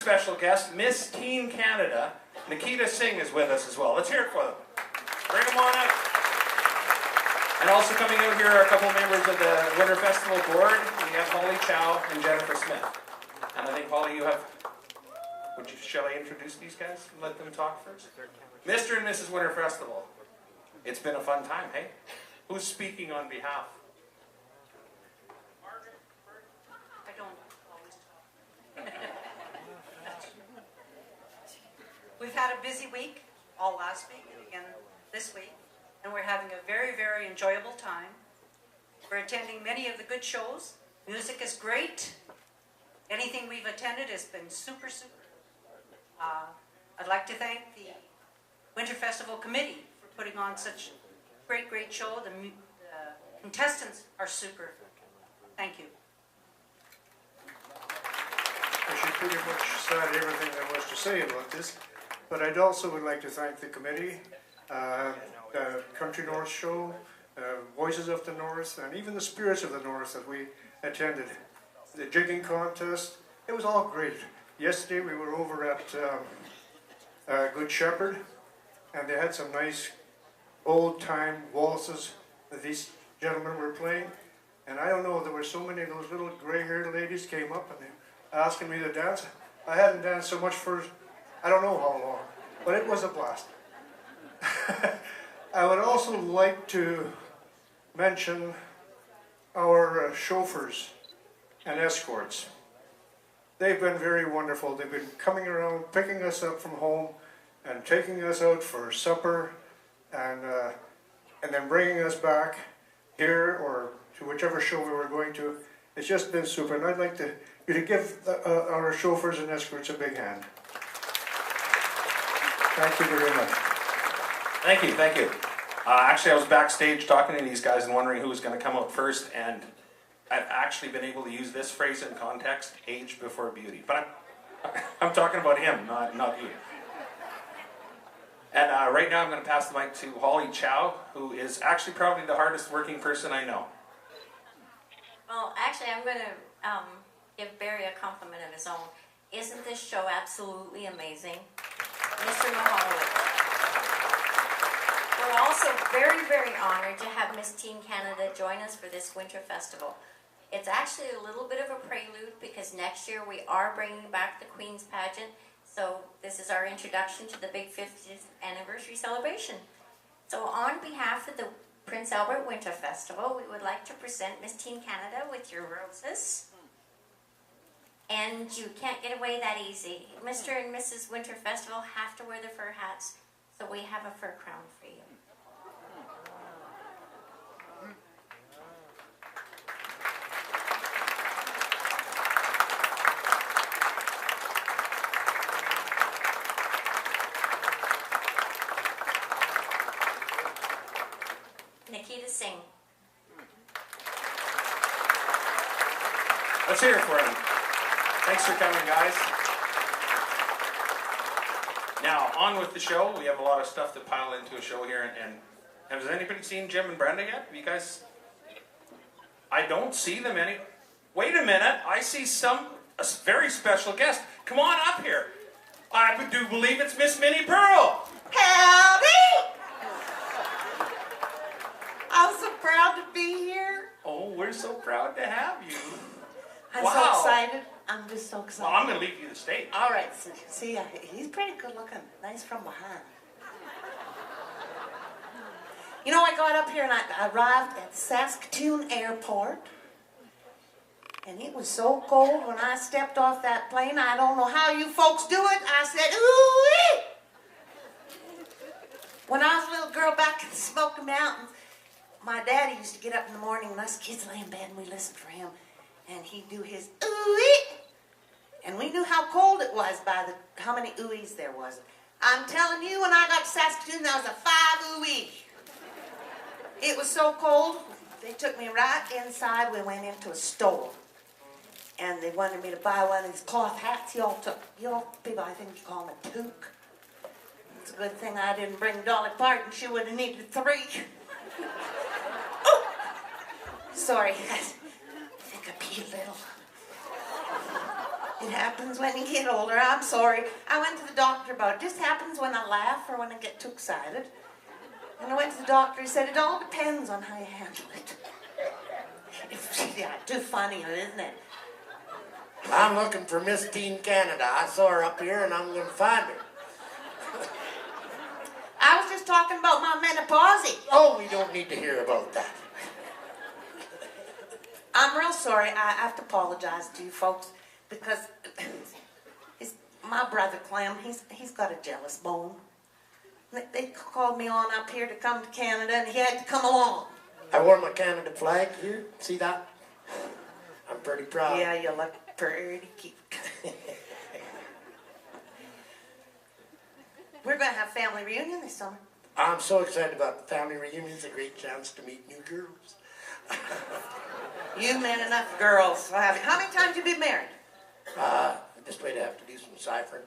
special guest, Miss Teen Canada. Nikita Singh is with us as well. Let's hear it for them. Bring them on out. And also coming out here are a couple members of the Winter Festival Board. We have Holly Chow and Jennifer Smith. And I think, Holly, you have... Shall I introduce these guys and let them talk first? Mr. and Mrs. Winter Festival. It's been a fun time, hey? Who's speaking on behalf? I don't always talk. We've had a busy week, all last week and again this week, and we're having a very, very enjoyable time. We're attending many of the good shows. Music is great. Anything we've attended has been super, super. I'd like to thank the Winter Festival Committee for putting on such a great, great show. The contestants are super. Thank you. She pretty much said everything there was to say about this, but I'd also would like to thank the committee, the Country North Show, Voices of the North, and even the Spirits of the North that we attended. The jigging contest, it was all great. Yesterday we were over at Good Shepherd, and they had some nice old-time waltzes that these gentlemen were playing. And I don't know, there were so many of those little gray-haired ladies came up and they asking me to dance. I hadn't danced so much for I don't know how long, but it was a blast. I would also like to mention our chauffeurs and escorts. They've been very wonderful. They've been coming around, picking us up from home and taking us out for supper and then bringing us back here or to whichever show we were going to. It's just been super, and I'd like you to give our chauffeurs and escorts a big hand. Thank you very much. Thank you, thank you. Actually, I was backstage talking to these guys and wondering who was going to come out first, and I've actually been able to use this phrase in context, age before beauty. But I'm talking about him, not you. And right now I'm going to pass the mic to Holly Chow, who is actually probably the hardest working person I know. Well, actually, I'm going to give Barry a compliment of his own. Isn't this show absolutely amazing? Mr. Mahoney. We're also very, very honored to have Miss Teen Canada join us for this Winter Festival. It's actually a little bit of a prelude because next year we are bringing back the Queen's Pageant. So this is our introduction to the big 50th anniversary celebration. So on behalf of the Prince Albert Winter Festival, we would like to present Miss Teen Canada with your roses. And you can't get away that easy. Mr. and Mrs. Winter Festival have to wear the fur hats, so we have a fur crown for you. Nikita Singh. Let's hear it for him. Thanks for coming, guys. Now, on with the show. We have a lot of stuff to pile into a show here. And has anybody seen Jim and Brenda yet? Have you guys? I don't see them any. Wait a minute. I see a very special guest. Come on up here. I do believe it's Miss Minnie Pearl. Howdy! I'm so proud to be here. Oh, we're so proud to have you. I'm Wow. so excited. I'm just so excited. Well, I'm going to leave you the stage. All right, see, he's pretty good looking. Nice from behind. You know, I got up here and I arrived at Saskatoon Airport. And it was so cold when I stepped off that plane. I don't know how you folks do it. I said, ooh-wee! When I was a little girl back in the Smoky Mountains, my daddy used to get up in the morning and us kids lay in bed and we listened for him. And he'd do his ooh-wee. And we knew how cold it was by how many ooh-wees there was. I'm telling you, when I got to Saskatoon, there was a 5 ooh-wee. It was so cold, they took me right inside. We went into a store. And they wanted me to buy one of these cloth hats. Y'all people, I think you call them a toque. It's a good thing I didn't bring Dolly Parton. She would have needed 3. Oh! Sorry, I think I peed a little. It happens when you get older. I'm sorry. I went to the doctor about it. It just happens when I laugh or when I get too excited. And I went to the doctor. He said, it all depends on how you handle it. Yeah, too funny, isn't it? I'm looking for Miss Teen Canada. I saw her up here and I'm going to find her. I was just talking about my menopause. Oh, we don't need to hear about that. I'm real sorry. I have to apologize to you folks because my brother Clem, he's got a jealous bone. They called me on up here to come to Canada and he had to come along. I wore my Canada flag here. See that? I'm pretty proud. Yeah, you look pretty cute. We're going to have family reunion this summer. I'm so excited about the family reunion. It's a great chance to meet new girls. You met enough girls. How many times have you been married? This way to have to do some ciphering.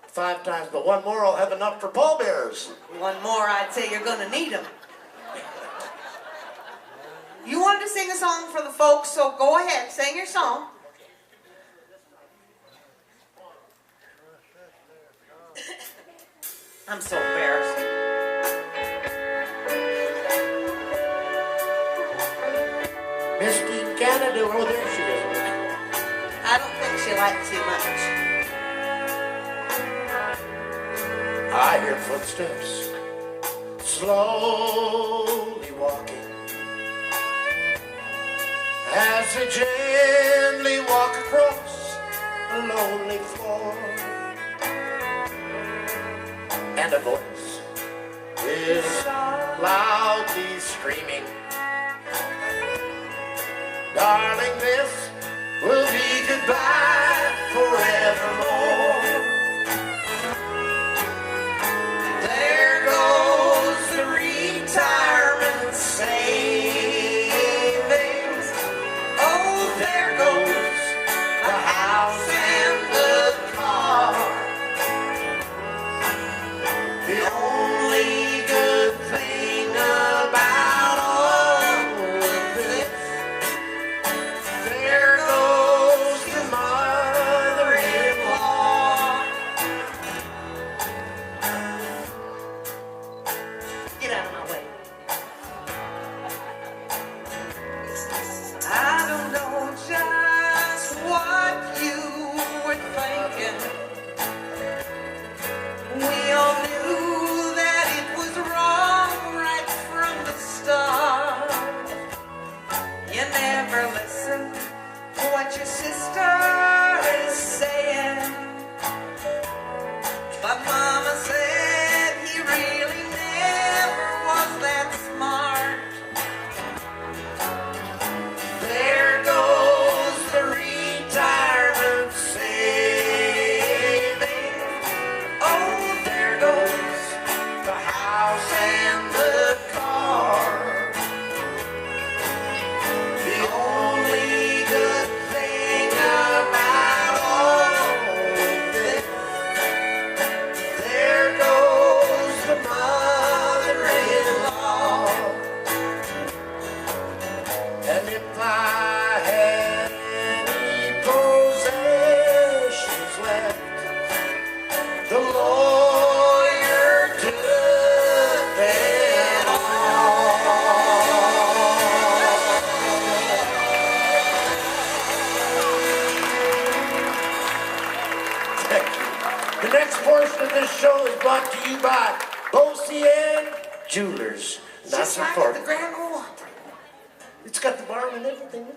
5 times, but 1 more I'll have enough for pallbearers. 1 more, I'd say you're going to need them. You wanted to sing a song for the folks, so go ahead, sing your song. I'm so embarrassed. Miss Teen Canada, oh, there she is. I don't think she liked too much. I hear footsteps slowly walking as they gently walk across a lonely floor, and a voice is loudly screaming, darling, this will be goodbye forevermore. There goes the retirement savings. Oh, there goes the house and the car. The only good thing about all of this, there goes the mother-in-law. Get out of my way. I don't know just what you were thinking. We all knew that it was wrong right from the start. You never listen to what your sister is saying. But Mama said he really never was that smart. There goes the retirement savings. Oh, there goes the house and the car. The only good thing about all of this, there goes the mother-in-law. And if I had any possessions left, the lawyer took them all. Thank you. The next portion of this show is brought to you by Beaucien Jewelers. That's Just like at important. the Grand Ole Opry. It's got the bar and everything.